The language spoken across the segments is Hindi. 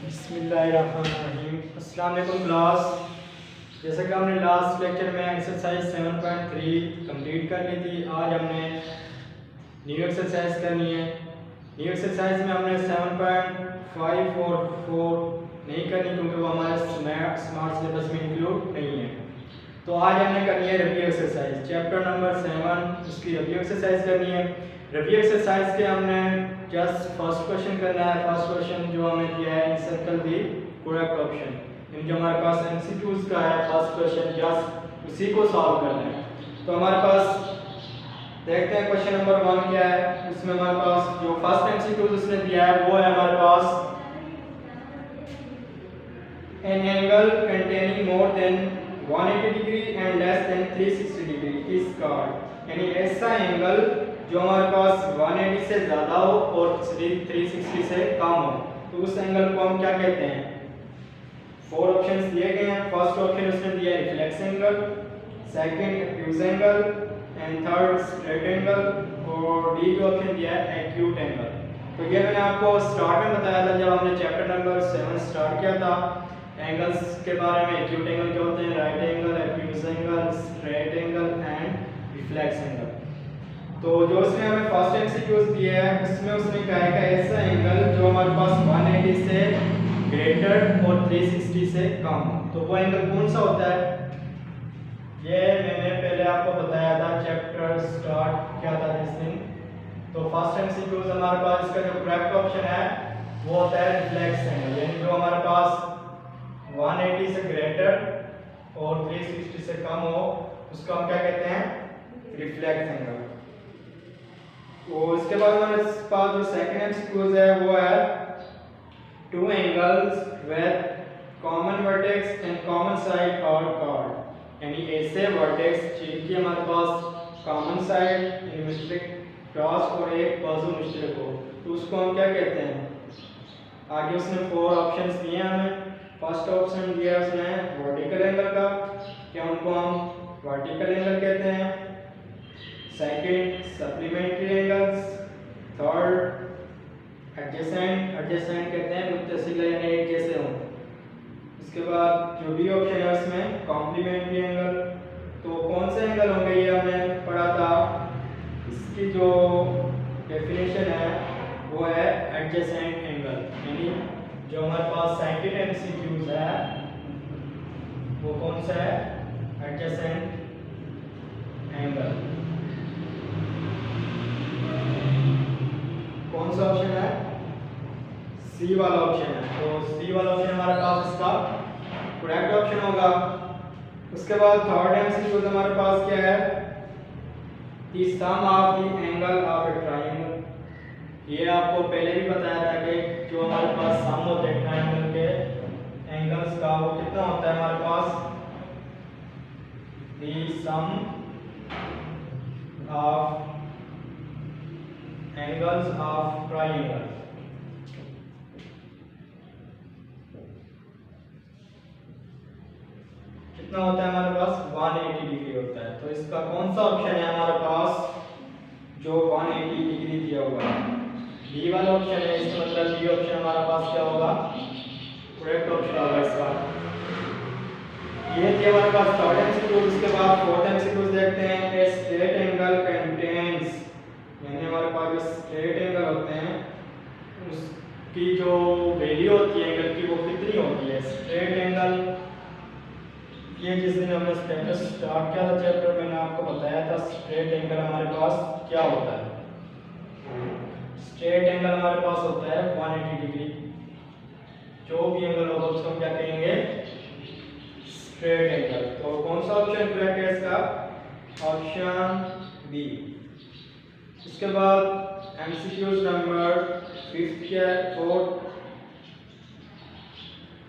बिस्मिल्लाहिर्रहमानिर्रहीम। अस्सलाम वालेकुम क्लास। जैसे कि हमने लास्ट लेक्चर में एक्सरसाइज 7.3 कंप्लीट कर ली थी, आज हमने न्यू एक्सरसाइज करनी है। न्यू एक्सरसाइज में हमने 7.5 और 4 नहीं करनी क्योंकि वो हमारे स्मार्ट सिलेबस में इंक्लूड नहीं है। तो आज हमने करनी है रिव्यू एक्सरसाइज, चैप्टर नंबर 7 उसकी रिव्यू एक्सरसाइज करनी है। रिव्यू एक्सरसाइज के हमने जस्ट फर्स्ट क्वेश्चन करना है। फर्स्ट क्वेश्चन जो हमें दिया है, सर्कल दी करेक्ट ऑप्शन, यानी जो हमारे पास एमसीक्यूज का है फर्स्ट क्वेश्चन, जस्ट उसी को सॉल्व करना है। तो हमारे पास देखते हैं क्वेश्चन नंबर 1 क्या है। उसमें हमारे पास जो फर्स्ट एमसीक्यूज उसने दिया है वो है हमारे पास an angle containing more than 180 degree and less than 360 degree is called, यानी ऐसा एंगल जो हमारे पास 180 से ज़्यादा हो और 360 से कम हो, तो उस एंगल को हम क्या कहते हैं। 4 ऑप्शंस दिए गए हैं। फर्स्ट ऑप्शन उसने दिया है reflex angle, second acute angle and third straight angle, और डी जो ऑप्शन दिया है एक्यूट एंगल। तो ये मैंने आपको स्टार्ट में बताया था जब हमने चैप्टर नंबर 7 स्टार्ट किया था एंगल्स के बारे में। एक्यूट एंगल क्या होते हैं, right angle, acute angle, straight angle and reflex angle. तो जो उसने हमें फर्स्ट एमसीक्यूज दिए हैं उसमें उसने कहा है कि ऐसा एंगल जो हमारे पास 180 से ग्रेटर और 360 से कम हो, तो वो एंगल कौन सा होता है। ये मैंने पहले आपको बताया था, चैप्टर स्टार्ट किया था जिस दिन। तो फर्स्ट एमसीक्यूज हमारे पास इसका जो करेक्ट ऑप्शन है वो होता है रिफ्लेक्स एंगल, यानी जो हमारे पास 180 से ग्रेटर और 360 से कम हो उसको हम क्या कहते हैं, रिफ्लेक्स एंगल। तो इसके बाद हमारे पास जो सेकंड एमसीक्यूज है वो है two angles with common vertex and common side are called, यानी ऐसे वर्टेक्स जिनकी हमारे पास कॉमन साइड यानी मुश्तरक क्रॉस और एक बाजू मुश्तरक हो, तो उसको हम क्या कहते हैं। आगे उसने 4 ऑप्शंस दिए हैं हमें। फर्स्ट ऑप्शन दिया उसने वर्टिकल एंगल का, क्या उनको हम वर्टिकल एंगल कहते हैं। Second supplementary angles, third adjacent, adjacent कहते हैं मुत्तसिल यानी एक जैसे हों। इसके बाद जो भी ऑप्शन है उसमें कॉम्प्लीमेंट्री एंगल। तो कौन से एंगल होंगे ये हमने पढ़ा था, इसकी जो डेफिनेशन है वो है एडजेसेंट एंगल, यानी जो हमारे पास सेकंड एमसीक्यूज है वो कौन सा है, एडजेसेंट एंगल। कौन सा ऑप्शन है, सी वाला ऑप्शन है। तो सी वाला ऑप्शन हमारे पास इसका करेक्ट ऑप्शन होगा। उसके बाद थर्ड एमसीक्यूज हमारे पास क्या है, the sum of the angle of a triangle. ये आपको पहले भी बताया था कि जो हमारे पास सम होते हैं ट्रायंगल के एंगल्स का वो कितना होता है हमारे पास, the sum of angles of triangle. कितना होता है हमारे पास, 180 डिग्री होता है। तो इसका कौन सा ऑप्शन है हमारे पास जो 180 डिग्री दिया हुआ है, बी वाला ऑप्शन है। इसका मतलब बी ऑप्शन हमारा पास क्या होगा, करेक्ट ऑप्शन होगा इसका। ये थी हमारे पास थर्ड एमसीक्यूज। उसके बाद फोर्थ एमसीक्यूज देखते हैं। ए स्ट्रेट एंगल कंटेन्स, यानी हमारे पास जो स्ट्रेट एंगल होते हैं उसकी जो वैल्यू होती है एंगल की वो कितनी होती है। स्ट्रेट एंगल, ये जिस दिन हमने स्टेटस स्टार्ट किया था चैप्टर मैंने आपको बताया था स्ट्रेट एंगल हमारे पास क्या होता है। स्ट्रेट एंगल हमारे पास होता है 180 डिग्री। जो भी एंगल होगा उसको हम क्या कहेंगे, स्ट्रेट एंगल। तो कौन सा ऑप्शन करेक्ट है इसका, ऑप्शन बी। इसके बाद एमसीक्यूज नंबर 5 क्या है,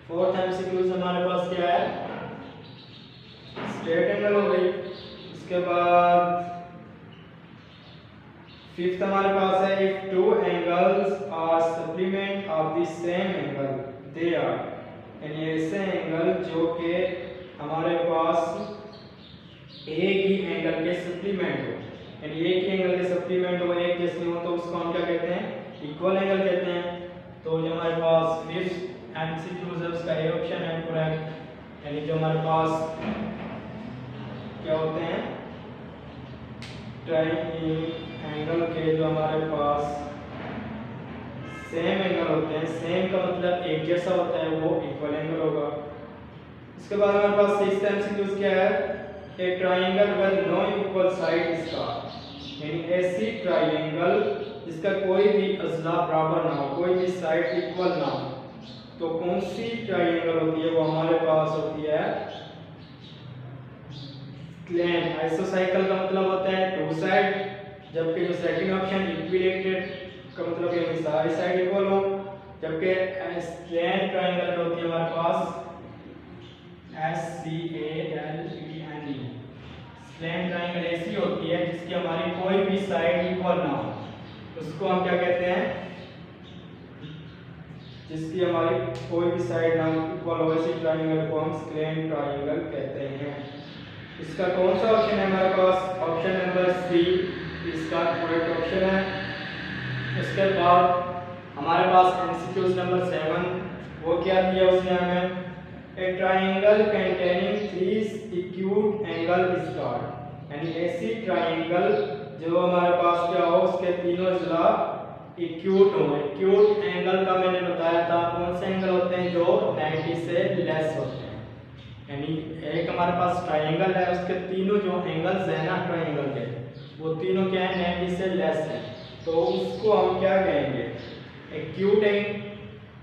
फोर्थ एमसीक्यूज हमारे पास क्या है, स्ट्रेट एंगल हो गई। इसके बाद फिफ्थ हमारे पास है if two angles are supplement of the same angle they are, यानी ऐसे एंगल जो कि हमारे पास एक ही एंगल के सप्लीमेंट हो, यानी एक ही एंगल के सप्लीमेंट हो, एक जैसे हो, तो उसको हम क्या कहते हैं, इक्वल एंगल कहते हैं। तो जो हमारे पास फिफ्थ एमसीक्यूज है उसका ए ऑप्शन है करेक्ट, यानी जो हमारे पास क्या होते हैं ट्रायंगल के जो हमारे पास सेम एंगल होते हैं, सेम का मतलब एक जैसा होता है, वो इक्वल एंगल होगा। इसके बाद हमारे पास सिक्स्थ एमसीक्यूज क्या है, a triangle with no equal side इसका, यानी ऐसी ट्रायंगल जिसका कोई भी अज़ला बराबर ना हो, कोई भी साइड इक्वल ना हो, तो कौन सी ट्रायंगल होती है, वो हमारे पास होती है स्लैंट। आइसोसाइकल का मतलब होता है टू साइड, जबकि जो सेकंड ऑप्शन इक्विलेटरल का मतलब है सारी साइड इक्वल हो, जबकि स्लैंट ट्रायंगल होती है हमारे पास SCALENE, स्लैंट ट्रायंगल ऐसी होती है जिसकी हमारी कोई भी साइड इक्वल ना हो, उसको हम क्या कहते हैं, जिसकी हमारी कोई भी साइड ना इक्वल हो, ऐसी ट्रायंगल को हम स्लैंट ट्रायंगल कहते हैं। इसका कौन सा ऑप्शन है हमारे पास, ऑप्शन नंबर सी इसका करेक्ट ऑप्शन है। उसके बाद हमारे पास एमसीक्यूज नंबर 7, वो क्या दिया उसने हमें, ए triangle containing three acute angle is called, यानी ऐसी ट्रायंगल जो हमारे पास क्या हो, उसके तीनों अज़ला एक्यूट हो। एक्यूट एंगल का मैंने बताया था कौन से एंगल होते हैं, जो 90 से लेस होते हैं, यानी एक हमारे पास ट्रायंगल है, उसके तीनों जो एंगल्स हैं ना ट्रायंगल के, वो तीनों क्या है 90 से लेस है, तो उसको हम क्या कहेंगे, एक्यूट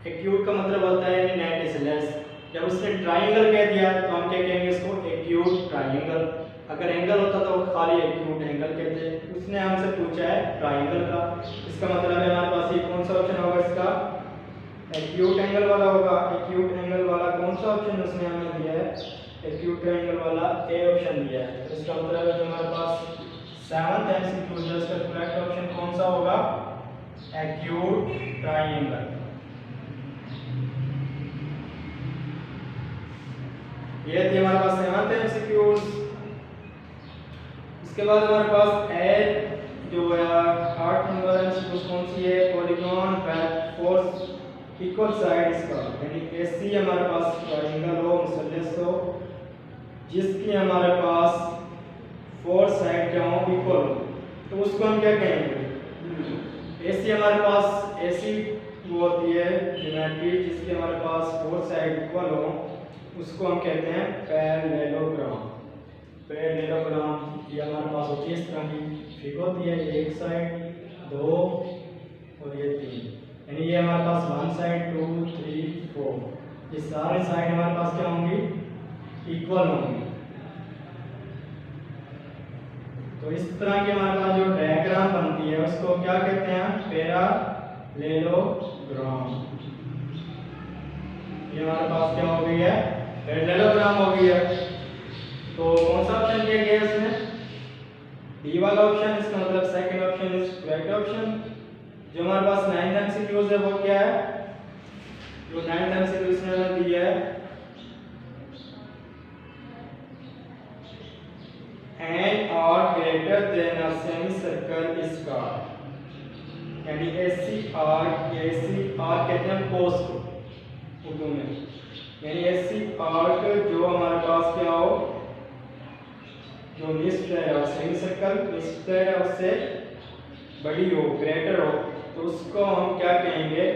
एक्यूट का मतलब होता है 90 से लेस। जब उसने ट्रायंगल कह दिया तो हम क्या कहेंगे इसको, एक्यूट ट्रायंगल। अगर एंगल होता तो खाली एक्यूट एंगल कहते हैं, उसने हमसे पूछा है ट्रायंगल का, इसका मतलब है हमारे पास ये कौन सा ऑप्शन होगा, इसका एक्यूट एंगल वाला होगा। एक्यूट एंगल वाला कौन सा ऑप्शन उसने हमें दिया है, एक्यूट एंगल वाला ए ऑप्शन दिया है, तो इसका मतलब है जो हमारे पास 7th एमसीक्यू है उसका करेक्ट ऑप्शन कौन सा होगा, एक्यूट ट्रायंगल। ये थे हमारे पास 7th एमसीक्यूज। इसके बाद हमारे पास ए जो है 8 नंबर एमसीक्यूज कौन सी है, polygon with four equal sides का, यानी ऐसी हमारे पास ट्रायंगल हो, मुसल्लस हो, जिसकी हमारे पास 4 साइड क्या हो, इक्वल हो, तो उसको हम क्या कहेंगे, ऐसी हमारे पास ऐसी वो होती है ज्योमेट्री जिसकी हमारे पास 4 साइड इक्वल हो, उसको हम कहते हैं पैरेललोग्राम। पैरेललोग्राम ये हमारे पास होती है इस तरह की फिगर होती है, एक साइड, दो और ये 3, यानी ये हमारे पास 1 साइड 2 3 4, ये सारे साइड हमारे पास क्या होंगी, इक्वल होंगी। तो इस तरह की हमारे पास जो डायग्राम बनती है उसको क्या कहते हैं, पैरेललोग्राम। ये हमारे पास क्या हो गई है, पैरेललोग्राम हो गई है। तो कौन सा ऑप्शन दिया गया है इसमें, डी वाला ऑप्शन, इसका मतलब second option is correct option. जो हमारे पास 9th एमसीक्यूज है वो क्या है, जो 9th एमसीक्यूज ने हमें दिया है, an arc greater than a semicircle is called, यानी ऐसी आर कहते हैं कोस को उर्दू में, यानी ऐसी आर्क जो हमारे पास क्या हो, जो निस्फ है सेमीसर्कल निस्फ है उससे बड़ी हो, ग्रेटर हो, तो उसको हम क्या कहेंगे,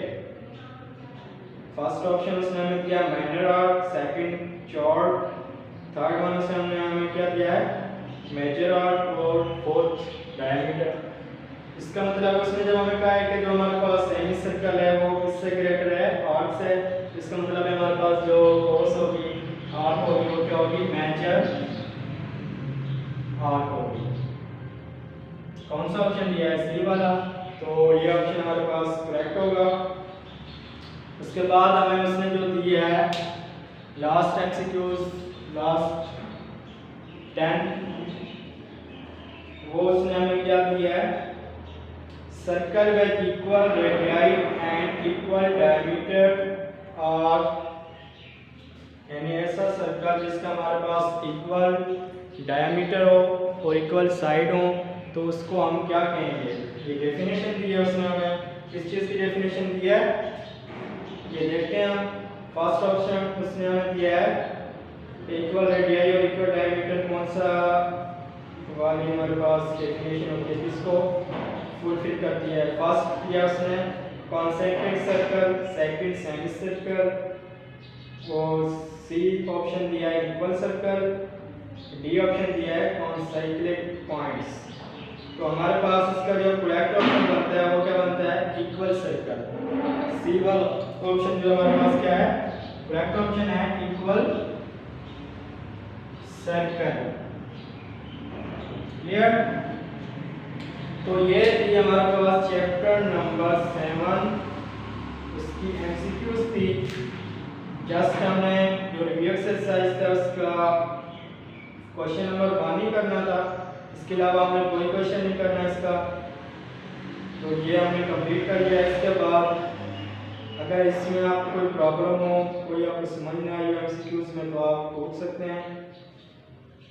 फर्स्ट ऑप्शन उसने हमें दिया minor arc, second chord, third one उसने हमें क्या दिया है मेजर आर्क, और फोर्थ डायमीटर। इसका मतलब उसने जब हमें कहा है कि जो हमारे पास सेमीसर्कल है वो किससे ग्रेटर है, आर्क से, इसका मतलब है हमारे पास जो कोस होगी, आर्क होगी, वो क्या होगी, मेजर आर्क होगी। कौन सा ऑप्शन दिया है, सी वाला, तो ये ऑप्शन हमारे पास करेक्ट होगा। उसके बाद हमें उसने जो दिया है लास्ट एमसीक्यूज, लास्ट 10, वो उसने हमें क्या दिया है, circle with equal radii and equal diameter, और यानी ऐसा सर्कल जिसका हमारे पास इक्वल डायमीटर हो और इक्वल साइड हो, तो उसको हम क्या कहेंगे। ये डेफिनेशन दी है उसने हमें, किस चीज़ की डेफिनेशन दी है, ये देखते हैं हम। फर्स्ट ऑप्शन उसने हमें दिया है इक्वल रेडियाई और इक्वल डायमीटर कौन सा वाली हमारे पास डेफिनेशन होती है जिसको फुलफिल करती है। फर्स्ट दिया उसने concentric circle, second semi circle, वो सी ऑप्शन दिया है इक्वल सर्कल, डी ऑप्शन दिया है कॉन्साइक्लिक पॉइंट्स। तो हमारे पास इसका जो करेक्ट ऑप्शन बनता है वो क्या बनता है इक्वल सर्कल। सी वाला ऑप्शन जो हमारे पास क्या है करेक्ट ऑप्शन है इक्वल सर्कल। क्लियर। तो ये थी हमारे पास चैप्टर नंबर 7 उसकी एमसीक्यूज थी। जस्ट हमने जो रिव्यू एक्सरसाइज था उसका क्वेश्चन नंबर 1 ही करना था, इसके अलावा हमने कोई क्वेश्चन नहीं करना इसका। तो ये हमने कंप्लीट कर लिया। इसके बाद अगर इसमें आपको कोई प्रॉब्लम हो, कोई आपको समझ ना आई एमसीक्यूज में, तो आप पूछ सकते हैं।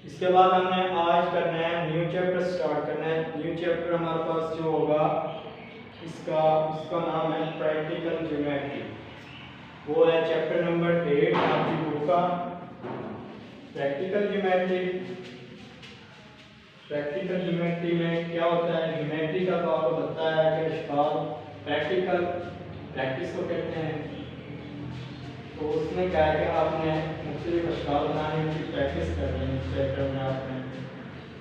इसके बाद हमने आज करना है न्यू चैप्टर स्टार्ट करना है। न्यू चैप्टर हमारे पास जो होगा इसका नाम है प्रैक्टिकल ज्योमेट्री। वो है चैप्टर नंबर 8 आपकी बुक का प्रैक्टिकल ज्योमेट्री। प्रैक्टिकल ज्योमेट्री में क्या होता है, ज्योमेट्री का तो आपको बताया है कि अशकाल प्रैक्टिकल प्रैक्टिस को कहते हैं। तो उसमें क्या है कि आपने मुख्तलिफ अशकाल बनाने की प्रैक्टिस करनी है इस चैप्टर में आपने।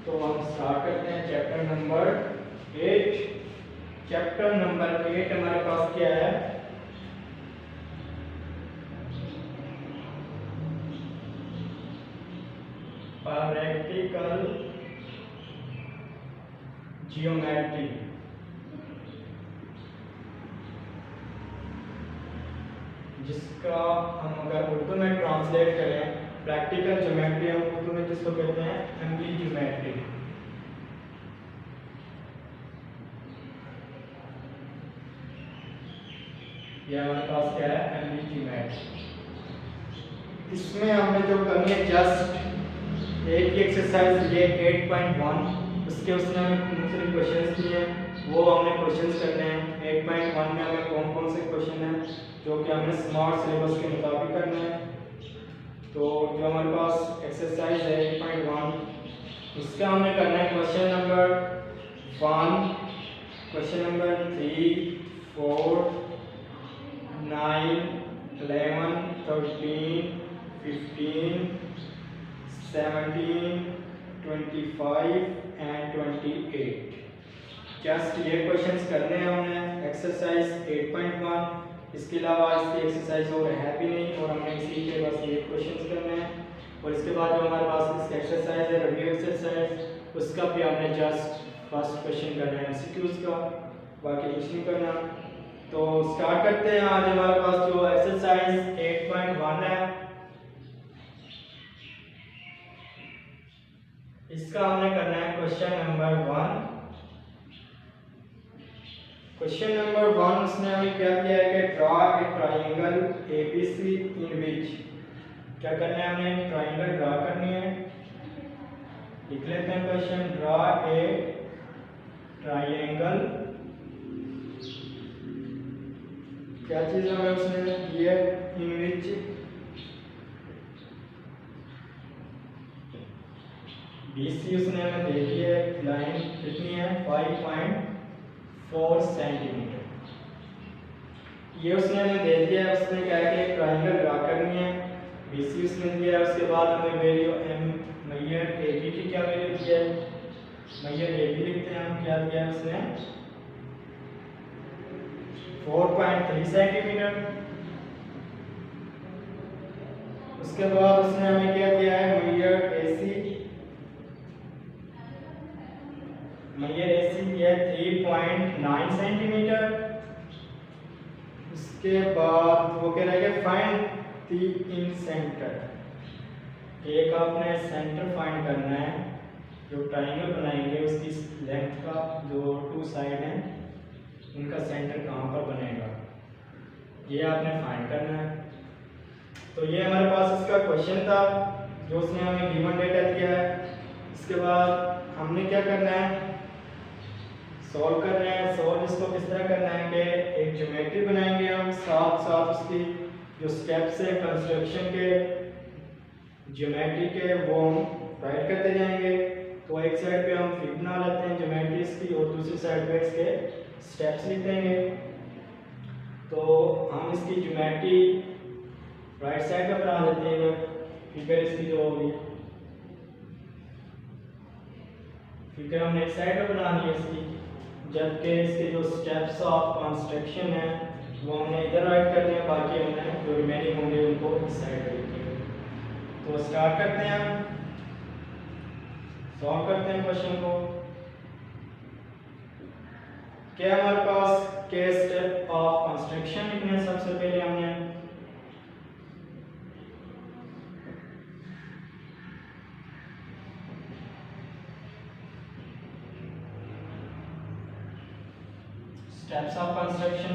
तो हम स्टार्ट करते हैं चैप्टर नंबर 8। चैप्टर नंबर 8 हमारे पास क्या है, प्रैक्टिकल जियोमेट्री। जिसका हम अगर उर्दू में ट्रांसलेट करें प्रैक्टिकल ज्योमेट्री, हम उर्दू में जिसको कहते हैं एमली ज्योमेट्री। ये हमारे पास क्या है एमली ज्योमेट्री। इसमें हमने जो करनी है जस्ट एक ही एक्सरसाइज ये 8.1 उसके उसने हमें मुख्तलिफ क्वेश्चंस दिए हैं, वो हमने क्वेश्चंस करने हैं। 8.1 में हमें कौन कौन से क्वेश्चन हैं जो कि हमने स्मार्ट सिलेबस के मुताबिक करना है। तो जो हमारे पास एक्सरसाइज है 8.1 उसका हमने करना है question number 1, question number 3, 4, 9, 11, 13, 15, 17, 25 and 28। Just ये क्वेश्चंस करने हैं हमने एक्सरसाइज 8.1। इसके अलावा इसकी एक्सरसाइज और है भी नहीं और हमने इसी के बस ये क्वेश्चंस करने हैं। और इसके बाद जो हमारे पास इसकी एक्सरसाइज है रिव्यू एक्सरसाइज, उसका भी हमने जस्ट फर्स्ट क्वेश्चन करना है एमसीक्यूज का, बाकी कुछ नहीं करना। तो स्टार्ट करते हैं। आज हमारे पास जो एक्सरसाइज 8.1 है इसका हमने करना है क्वेश्चन नंबर 1। क्वेश्चन नंबर 1 उसने हमें क्या दिया है कि draw a triangle ABC in which, क्या करना है हमें ट्रायंगल ड्रा करनी है। लिख लेते हैं क्वेश्चन, ड्रॉ ए ट्रायंगल, क्या चीज हमें उसने दी है इन विच BC उसने हमें दे दी है, लाइन कितनी है 5.4 सेंटीमीटर। ये उसने हमें दे दिया है। उसने क्या है कि ट्रायंगल ड्रा करनी है, BC उसने दिया है। उसके बाद हमें वैल्यू m मैयर AB की क्या वैल्यू दी है, मैयर AB लिखते हैं हम, क्या दिया है उसने 4.3 सेंटीमीटर। उसके बाद उसने हमें क्या दिया है मैयर AC, मैयर AC दिया है 3.9 सेंटीमीटर। उसके बाद वो कह रहा है कि फाइंड द इन सेंटर, एक आपने सेंटर फाइंड करना है। जो ट्रायंगल बनाएंगे उसकी लेंथ का जो 2 साइड हैं उनका सेंटर कहाँ पर बनेगा ये आपने फाइंड करना है। तो ये हमारे पास इसका क्वेश्चन था जो उसने हमें गिवन डेटा दिया है। इसके बाद हमने क्या करना है सॉल्व कर रहे हैं। सॉल्व इसको किस तरह करना है कि एक ज्योमेट्री बनाएंगे हम, साथ साथ उसकी जो स्टेप्स है कंस्ट्रक्शन के ज्योमेट्री के वो हम राइट करते जाएंगे। तो एक साइड पे हम फिगर बना लेते हैं ज्योमेट्रीज की और दूसरी साइड पे इसके स्टेप्स लिख देंगे। तो हम इसकी ज्योमेट्री राइट साइड पे बना लेते हैं, फिगर इसकी जो होगी फिगर हमने एक साइड पे बनानी है इसकी, जबकि इसके जो स्टेप्स ऑफ कंस्ट्रक्शन है वो हमने इधर राइट करने हैं, बाकी हमने जो रिमेनिंग होंगे उनको इस साइड पे लिखेंगे। तो स्टार्ट करते हैं, हम सॉल्व करते हैं क्वेश्चन को। क्या हमारे पास के स्टेप ऑफ कंस्ट्रक्शन लिखने हैं। सबसे पहले हमने steps of construction,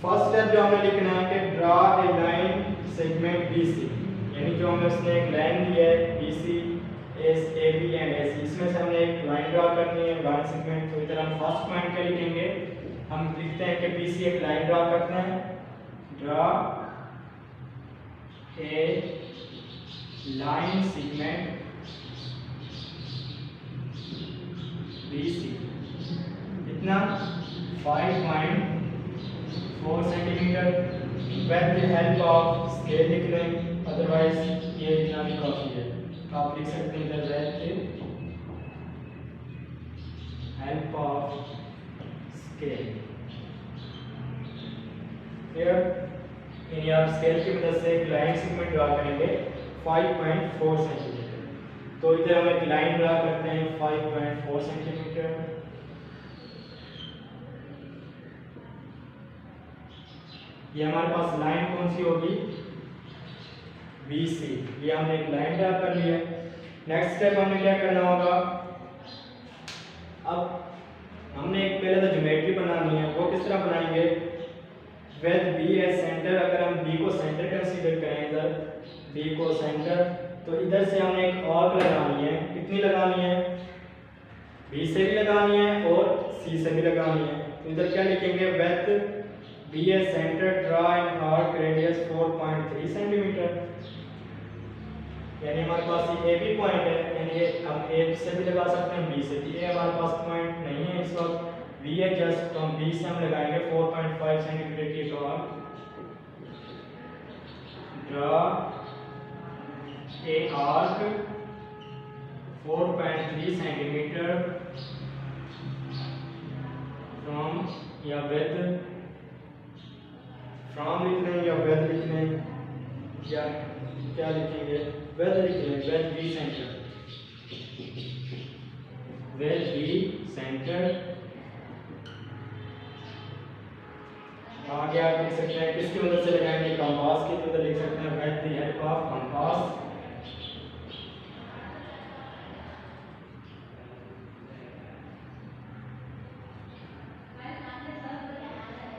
first step जो हमें लिखना है कि draw a line segment BC, यानी जो हमें उसने एक लाइन दी है BC AB एंड AC, इसमें से हमने एक लाइन ड्रा करनी है, लाइन सेगमेंट। तो इधर हम फर्स्ट पॉइंट क्या लिखेंगे, हम लिखते हैं कि BC एक लाइन ड्रा करते हैं, draw a line segment BC, इतना 5.4 centimetre with the help of scale लिख रहे हैं, अदरवाइज ये इतना भी काफी है। आप लिख सकते हैं इधर with the help of scale. फिर यानी आप स्केल की मदद से एक लाइन सेगमेंट ड्रा करेंगे 5.4 सेंटीमीटर। तो इधर हम एक लाइन ड्रा करते हैं 5.4 सेंटीमीटर। ये हमारे पास लाइन कौन सी होगी, BC। ये हमने एक लाइन ड्रा कर ली है। नेक्स्ट स्टेप हमें क्या करना होगा, अब हमने एक पहले तो ज्योमेट्री बनानी है, वो किस तरह बनाएंगे, विद B एज सेंटर। अगर हम B को सेंटर कंसीडर करें, इधर B को सेंटर, तो इधर से हमने एक आर्क लगानी है। कितनी लगानी है, B से भी लगानी है और C से भी लगानी है। तो इधर क्या लिखेंगे, with B as center, draw an arc radius 4.3 centimetre. यानी हमारे पास ये AB पॉइंट है, यानी ये हम A से भी लगा सकते हैं B से भी। ये हमारे पास पॉइंट नहीं है इस वक्त, B है जस्ट, तो हम B से हम लगाएंगे 4.5 सेंटीमीटर की एक arc. Draw a arc 4.3 centimetre from या विद, फ्रॉम लिख लें या विद लिख लें, या क्या लिखेंगे, विद लिख लें, with B centre, with B centre. आगे आप लिख सकते हैं किसकी मदद से लगाएंगे, कंपास की मदद लिख सकते हैं, with the help of compass.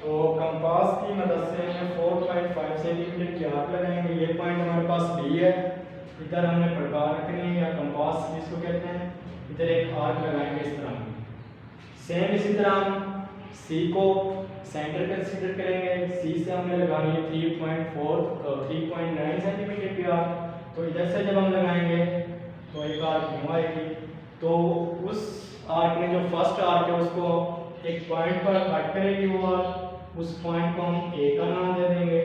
तो कंपास की मदद से हमें 4.5 सेंटीमीटर की आर्क लगाएंगे। ये पॉइंट हमारे पास B है, इधर हमने प्रकार रखनी है या कंपास जिसको कहते हैं, इधर एक आर्क लगाएंगे इस तरह। सेम इसी तरह हम C को सेंटर कंसीडर करेंगे, C से हमने लगानी है 3.9 सेंटीमीटर की आर्क। तो इधर से जब हम लगाएंगे तो एक आर्क यूँ आएगी। तो उस आर्क में जो फर्स्ट आर्क है उसको एक पॉइंट पर कट करेगी वो आर्क, उस पॉइंट को हम A का नाम दे देंगे।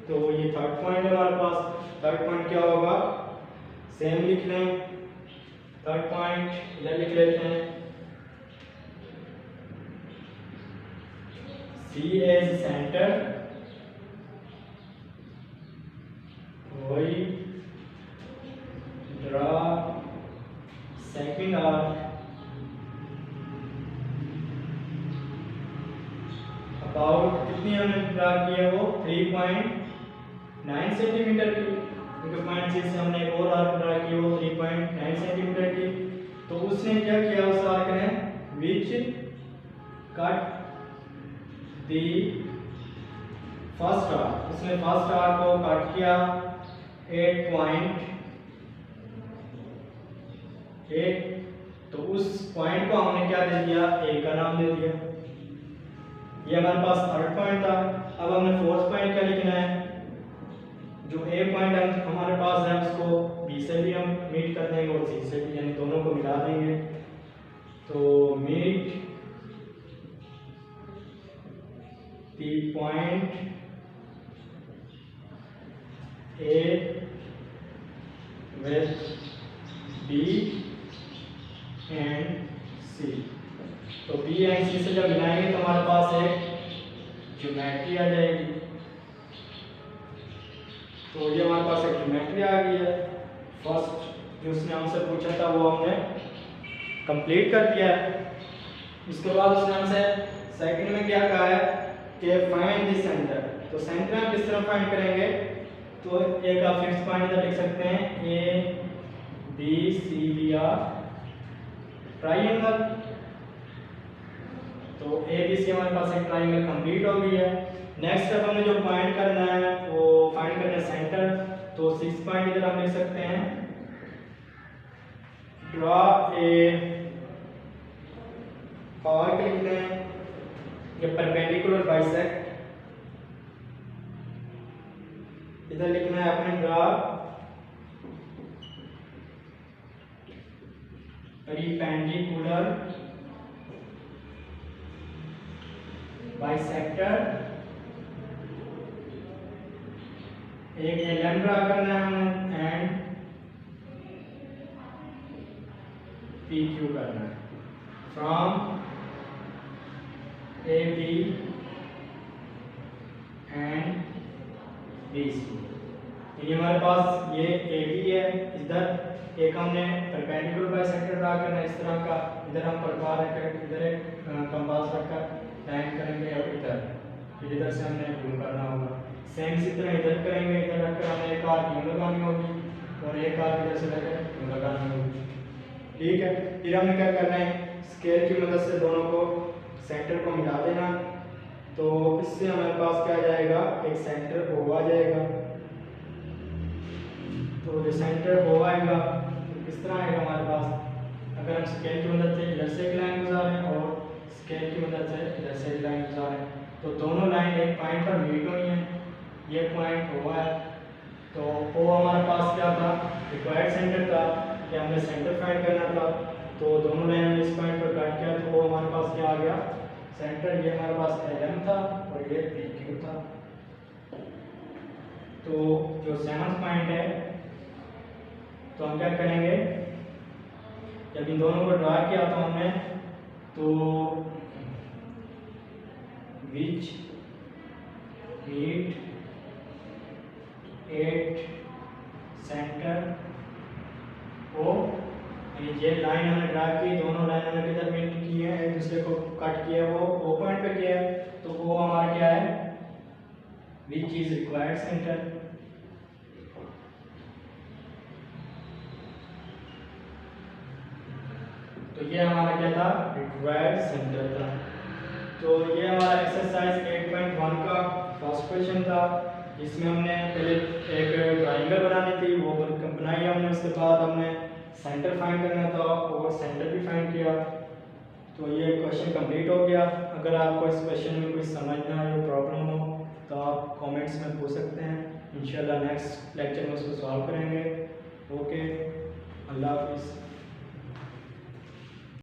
तो ये थर्ड पॉइंट है हमारे पास। थर्ड पॉइंट क्या होगा, सेम लिख लें, थर्ड पॉइंट इधर लिख लेते हैं, C एज सेंटर, वही ड्रा सेकंड आर्क अबाउट, कितनी हमने ड्रा की है वो 3.9 सेंटीमीटर की, क्योंकि पॉइंट C से हमने एक और आर्क ड्रा की वो 3.9 सेंटीमीटर की। तो उसने क्या किया, उस आर्क ने which cut the first arc, उसने फर्स्ट आर्क को कट किया 8.8 तो उस पॉइंट को हमने क्या दे दिया, ए का नाम दे दिया। ये हमारे पास थर्ड पॉइंट था। अब हमने फोर्थ पॉइंट क्या लिखना है, जो ए पॉइंट हमारे पास है उसको बी से भी हम मीट कर देंगे और सी से भी, यानी दोनों को मिला देंगे। तो meet the point A with B and C. तो बी एंड सी से जब मिलाएंगे तो हमारे पास एक ज्योमेट्री आ जाएगी। तो ये हमारे पास एक ज्योमेट्री आ गई है। फर्स्ट जो उसने हमसे पूछा था वो हमने कंप्लीट कर दिया है। उसके बाद उसने हमसे सेकंड में क्या कहा है कि फाइंड द सेंटर। तो सेंटर हम किस तरह फाइंड करेंगे, तो एक आप फिक्स पॉइंट इधर लिख सकते हैं, A B C B R triangle. तो ए बी सी हमारे पास एक ट्राइंगल कंप्लीट हो गई है। नेक्स्ट स्टेप हमें जो फाइंड करना है वो फाइंड करना है सेंटर। तो 6 पॉइंट इधर हम लिख सकते हैं, ड्रॉ ए आर्क लिख लें, ये परपेंडिकुलर बाइसेक्ट। इधर लिखना है अपने ड्रॉ परपेंडिकुलर बाइसेक्टर। एक एलएम ड्रा करना है हमें एंड पी क्यू करना है from A B and B C. ये हमारे पास ये ए बी है, इधर एक हमने परपेंडिकुलर बाइसेक्टर ड्रा करना है इस तरह का। इधर हम प्रकार रखकर इधर एक कंपास रखकर लाइन करेंगे और इधर से हमने ड्रू करना होगा। सेम इसी तरह इधर करेंगे, इधर रखकर हमें एक आर्क यूं लगानी होगी और एक आर्क इधर से लेकर यूं लगानी होगी। ठीक है, फिर हमें क्या करना है, स्केल की मदद से दोनों को सेंटर को मिला देना। तो इससे हमारे पास क्या आ जाएगा, एक सेंटर ओ आ जाएगा। तो जो सेंटर ओ आएगा तो किस तरह आएगा हमारे पास, अगर हम स्केल की मदद से इधर से एक लाइन गुजारें और स्केल की मदद से इधर से एक लाइन गुजारें तो दोनों लाइन एक पॉइंट पर मीट हुई हैं। ये पॉइंट ओ है। तो ओ हमारे पास क्या था, रिक्वायर्ड सेंटर था कि हमने सेंटर फाइंड करना था। तो दोनों लाइन इस पॉइंट पर काट किया तो ओ हमारे पास क्या आ गया, सेंटर। ये हमारे पास एल था और ये पी क्यू था। तो जो 7वां पॉइंट है, तो हम क्या करेंगे, जब इन दोनों को ड्रा किया तो हमने तो विच मीट एट सेंटर ओ। ये लाइन हमने ड्रा की, दोनों लाइन हमने किधर मीट की है, एक दूसरे को कट किया, वो ओ पॉइंट पे किया है। तो वो हमारा क्या है, विच इज रिक्वायर्ड सेंटर। तो ये हमारा क्या था, रिक्वायर्ड सेंटर था। तो ये हमारा एक्सरसाइज 8.1 का फर्स्ट क्वेश्चन था, जिसमें हमने पहले एक ट्राइंगल बनानी थी, वो बनाई हमने। उसके बाद हमने सेंटर फाइंड करना था और सेंटर भी फाइंड किया। तो ये क्वेश्चन कंप्लीट हो गया। अगर आपको इस क्वेश्चन में कोई समझ ना आए, प्रॉब्लम हो, तो आप कमेंट्स में पूछ सकते हैं। इंशाल्लाह नेक्स्ट लेक्चर में उसको सॉल्व करेंगे। ओके, अल्लाह हाफिज़।